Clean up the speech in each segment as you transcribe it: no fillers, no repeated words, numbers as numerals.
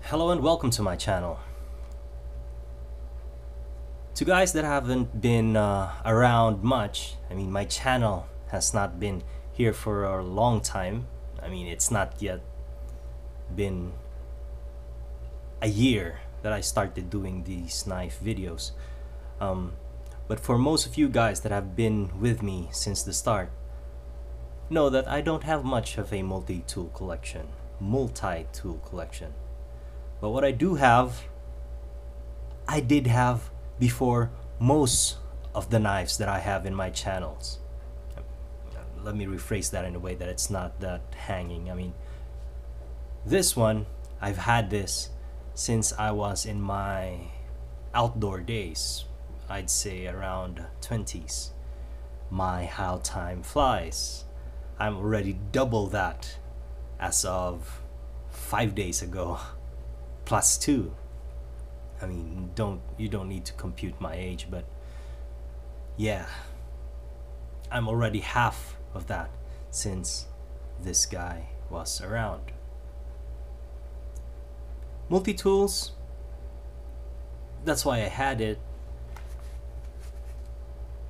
Hello and welcome to my channel. To guys that haven't been around much, my channel has not been here for a long time. It's not yet been a year that I started doing these knife videos. But for most of you guys that have been with me since the start, know that I don't have much of a multi-tool collection. But what I do have, I did have before most of the knives that I have in my channels. Let me rephrase that in a way that it's not that hanging. This one, I've had this since I was in my outdoor days. I'd say around 20s. My how time flies. I'm already double that as of 5 days ago. Plus 2. You don't need to compute my age, but yeah, I'm already half of that since this guy was around. Multi-tools, that's why I had it,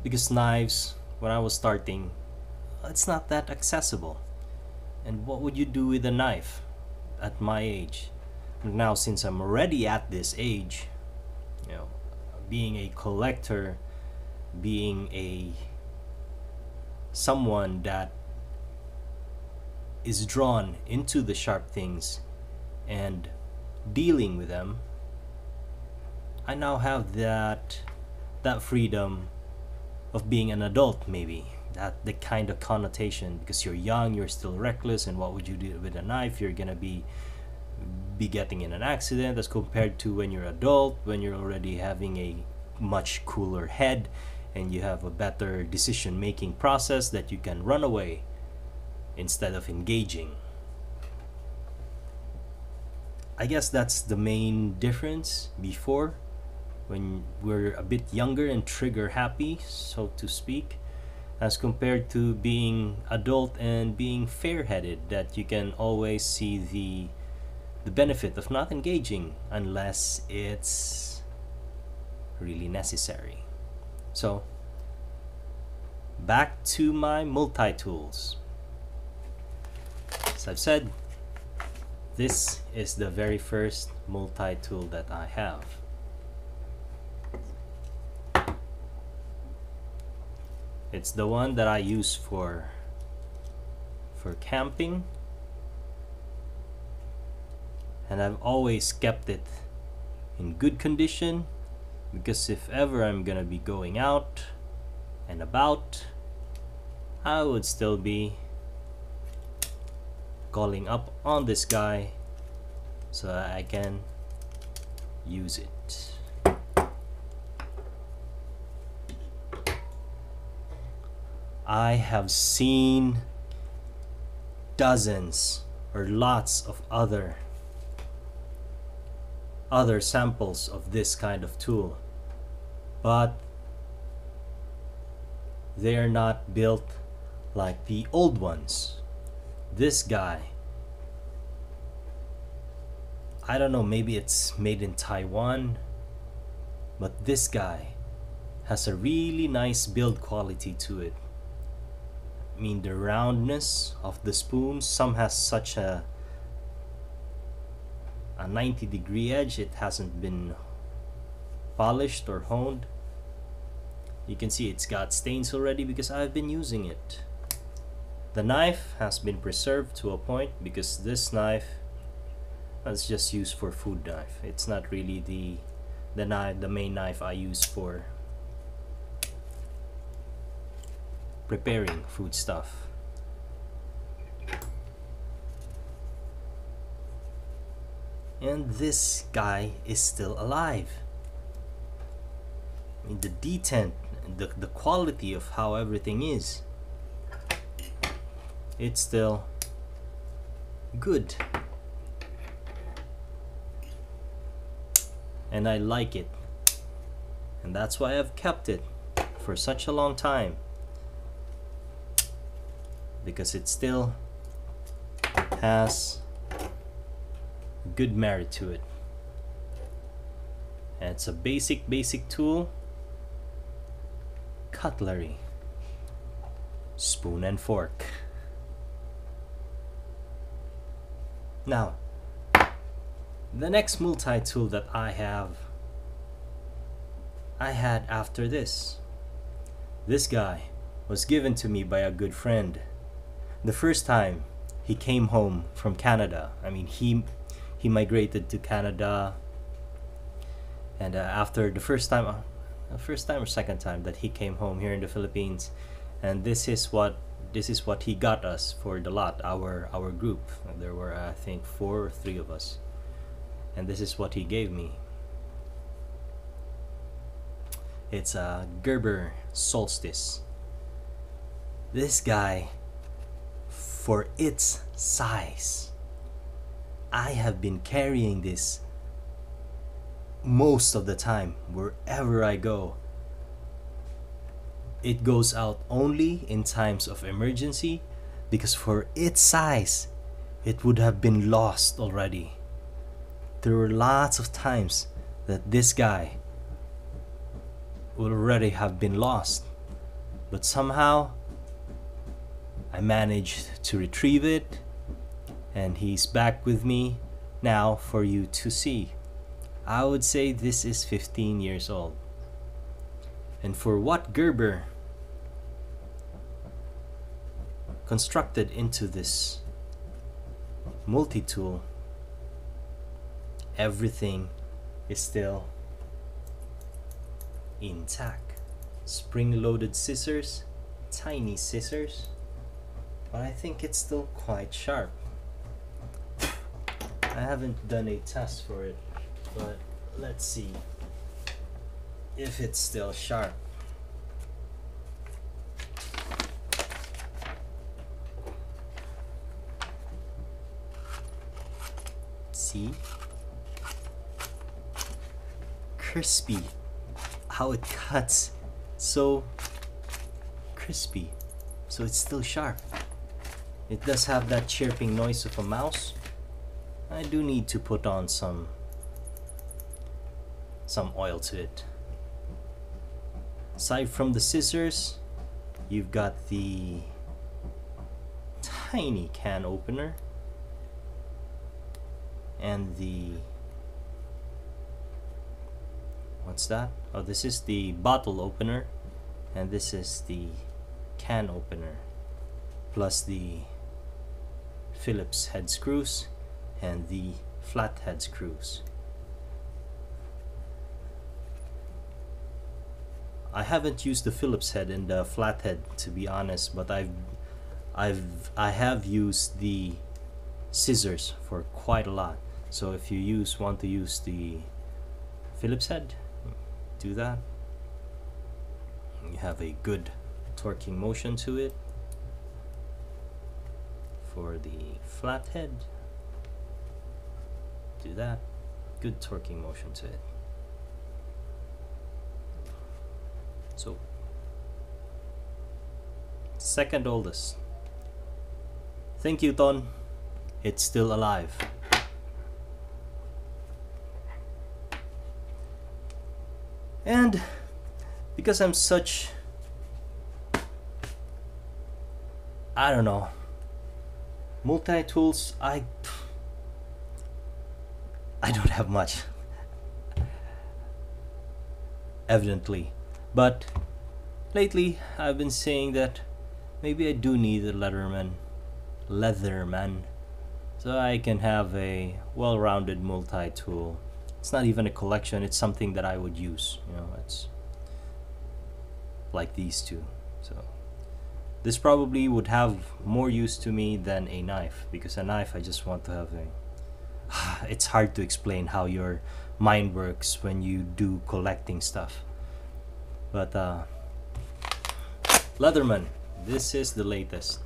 because knives, when I was starting, it's not that accessible. And what would you do with a knife at my age? Now, since I'm already at this age, being a collector, being someone that is drawn into the sharp things and dealing with them, I now have that freedom of being an adult, maybe. That the kind of connotation, because you're young, you're still reckless, and what would you do with a knife? You're gonna be getting in an accident, as compared to when you're adult, when you're already having a much cooler head and you have a better decision making process, that you can run away instead of engaging. I guess that's the main difference. Before, when we're a bit younger and trigger happy, so to speak, as compared to being adult and being fair-headed, that you can always see the benefit of not engaging unless it's really necessary. So, back to my multi-tools. As I've said, this is the very first multi-tool that I have. It's the one that I use for camping, and I've always kept it in good condition, because if ever I'm gonna be going out and about, I would still be calling up on this guy so that I can use it. I have seen dozens or lots of other samples of this kind of tool, but they are not built like the old ones. This guy, I don't know, maybe it's made in Taiwan, but this guy has a really nice build quality to it. The roundness of the spoons, some has such a 90-degree edge. It hasn't been polished or honed. You can see it's got stains already because I've been using it. The knife has been preserved to a point, because this knife is just used for food knife. It's not really the main knife I use for preparing food stuff. And this guy is still alive. The detent, the quality of how everything is, it's still good, and I like it, and that's why I've kept it for such a long time, because it still has good merit to it. And it's a basic tool. Cutlery. Spoon and fork. Now, the next multi-tool that I had after this. This guy was given to me by a good friend. The first time he came home from Canada, I mean he migrated to Canada, and after the first time or second time that he came home here in the Philippines, and this is what he got us for the lot, our group. There were I think 4 or 3 of us, and this is what he gave me. It's a Gerber Solstice. This guy, for its size, I have been carrying this most of the time wherever I go. It goes out only in times of emergency, because for its size it would have been lost already. There were lots of times that this guy would already have been lost, but somehow I managed to retrieve it, and he's back with me now for you to see. I would say this is 15 years old. And for what Gerber constructed into this multi-tool, everything is still intact. Spring-loaded scissors, tiny scissors, but I think it's still quite sharp. I haven't done a test for it, but let's see if it's still sharp. See? Crispy. How it cuts. So crispy. So it's still sharp. It does have that chirping noise of a mouse. I do need to put on some oil to it. Aside from the scissors, you've got the tiny can opener and the, what's that? Oh, this is the bottle opener, and this is the can opener, plus the Phillips head screws and the flat head screws. I haven't used the Phillips head and the flat head, to be honest, but I have used the scissors for quite a lot. So if you want to use the Phillips head, do that. You have a good torquing motion to it. For the flat head, do that. Good torquing motion to it. So, second oldest. Thank you, Ton. It's still alive. And because I'm such, I don't know, multi-tools, I don't have much, evidently. But lately I've been saying that maybe I do need a Leatherman, so I can have a well-rounded multi-tool. It's not even a collection, it's something that I would use, you know. It's like these two. So this probably would have more use to me than a knife, because a knife I just want to have a it's hard to explain how your mind works when you do collecting stuff. But Leatherman, this is the latest.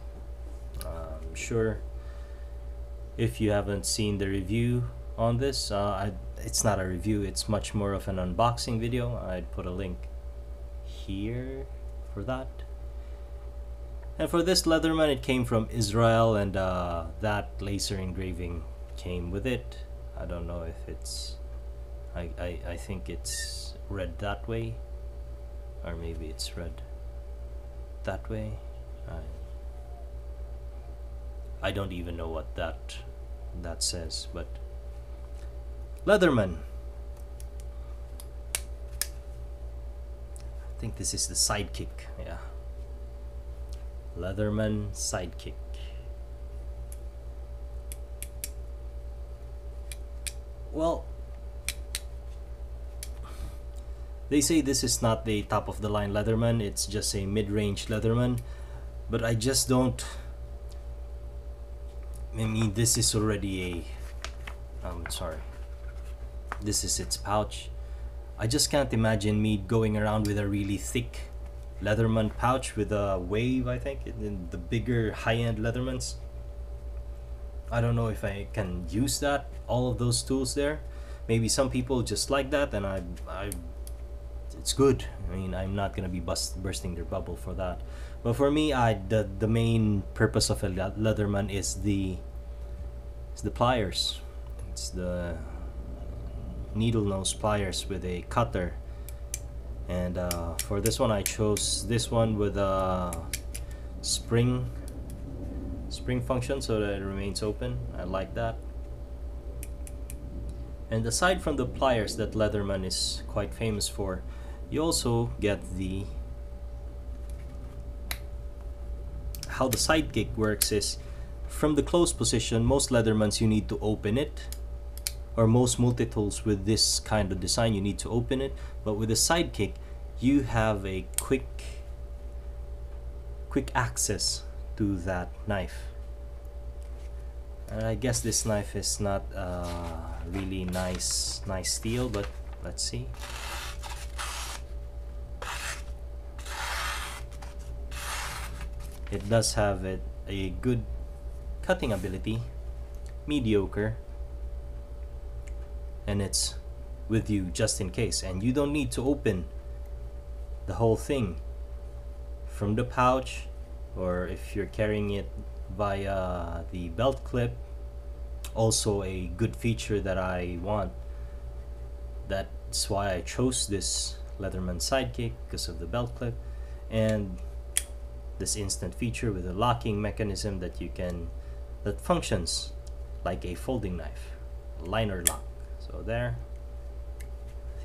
I'm sure if you haven't seen the review on this, it's not a review, it's much more of an unboxing video. I'd put a link here for that. And for this Leatherman, it came from Israel, and that laser engraving came with it. I don't know if it's I think it's read that way, or maybe it's read that way. I don't even know what that says, but Leatherman. I think this is the sidekick. Yeah, Leatherman sidekick. Well, they say this is not the top of the line Leatherman, it's just a mid-range Leatherman, but I just don't. I mean, this is already a sorry, this is its pouch. I just can't imagine me going around with a really thick Leatherman pouch with a wave, I think, in the bigger high-end Leathermans. I don't know if I can use that, all of those tools there. Maybe some people just like that, and I it's good. I mean, I'm not gonna be bursting their bubble for that. But for me, the main purpose of a Leatherman is the pliers. It's the needle nose pliers with a cutter. And for this one, I chose this one with a spring function so that it remains open. I like that. And aside from the pliers that Leatherman is quite famous for, you also get how the sidekick works is, from the closed position, most Leathermans you need to open it, or most multi-tools with this kind of design you need to open it, but with the sidekick you have a quick access to that knife. And I guess this knife is not really nice steel, but let's see. It does have a good cutting ability, mediocre, and it's with you just in case, and you don't need to open the whole thing from the pouch, or if you're carrying it via the belt clip. Also a good feature that I want. That's why I chose this Leatherman sidekick, because of the belt clip and this instant feature with a locking mechanism that functions like a folding knife, liner lock. So there,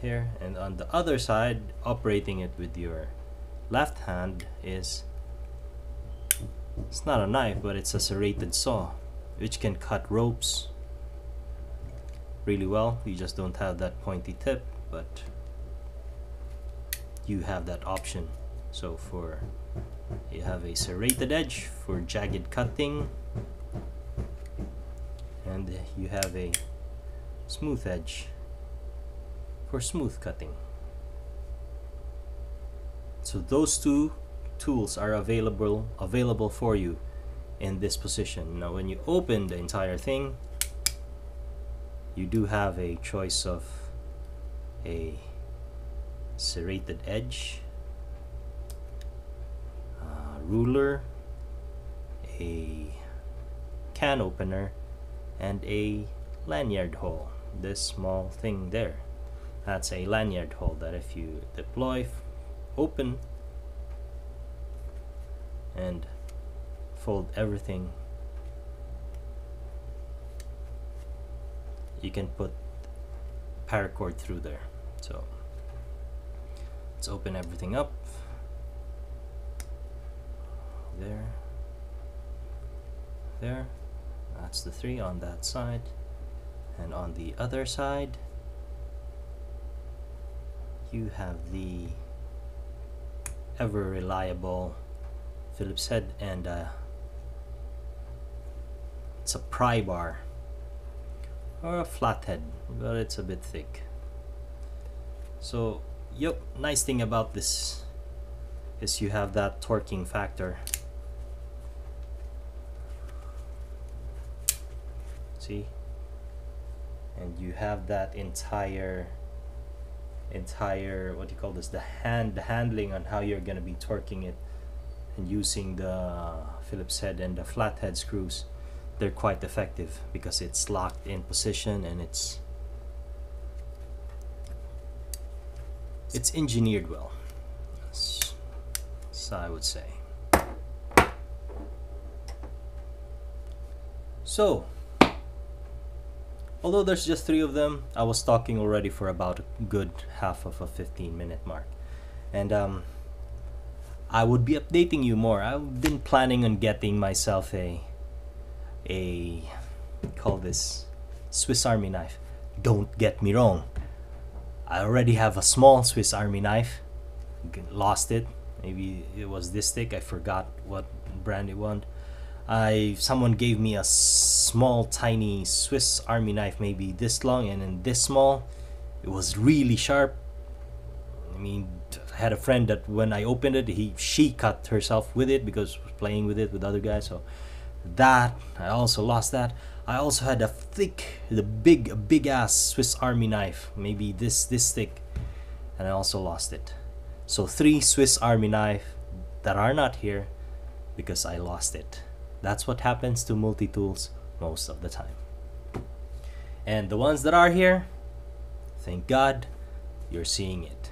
here, and on the other side, operating it with your left hand it's not a knife, but it's a serrated saw, which can cut ropes really well. You just don't have that pointy tip, but you have that option. So you have a serrated edge for jagged cutting, and you have a smooth edge for smooth cutting. So those two tools are available for you in this position. Now when you open the entire thing, you do have a choice of a serrated edge, ruler, a can opener, and a lanyard hole. This small thing there, that's a lanyard hole that if you deploy, open, and fold everything, you can put paracord through there. So let's open everything up. There, that's the three on that side, and on the other side you have the ever reliable Phillips head, and it's a pry bar or a flathead, but it's a bit thick. So yep, nice thing about this is you have that torquing factor. See, and you have that entire what do you call this, the handling on how you're gonna be torquing it, and using the Phillips head and the flathead screws. they're quite effective because it's locked in position and it's engineered well, so I would say. So although there's just 3 of them, I was talking already for about a good half of a 15-minute mark, and I would be updating you more. I've been planning on getting myself a call this Swiss Army knife. Don't get me wrong, I already have a small Swiss Army knife. Lost it. Maybe it was this thick. I forgot what brand it was. Someone gave me a small tiny Swiss Army knife, maybe this long and then this small. It was really sharp. I mean, I had a friend that when I opened it, she cut herself with it because was playing with it with other guys. So that I also lost that. I also had a big ass Swiss Army knife, maybe this thick, and I also lost it. So 3 Swiss Army knife that are not here because I lost it. That's what happens to multi-tools most of the time. And the ones that are here, thank God you're seeing it.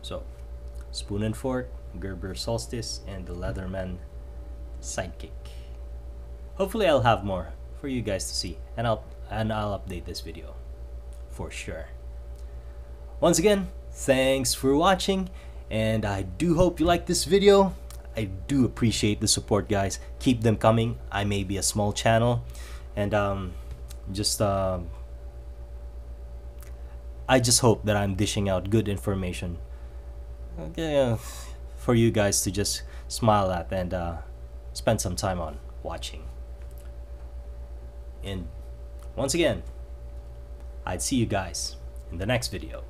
So Spoon and Fork, Gerber Solstice, and the Leatherman Sidekick. Hopefully I'll have more for you guys to see, and I'll update this video for sure. Once again, thanks for watching, and I do hope you like this video. I do appreciate the support, guys. Keep them coming. I may be a small channel, and I just hope that I'm dishing out good information for you guys to just smile at and spend some time on watching. And once again, I'd see you guys in the next video.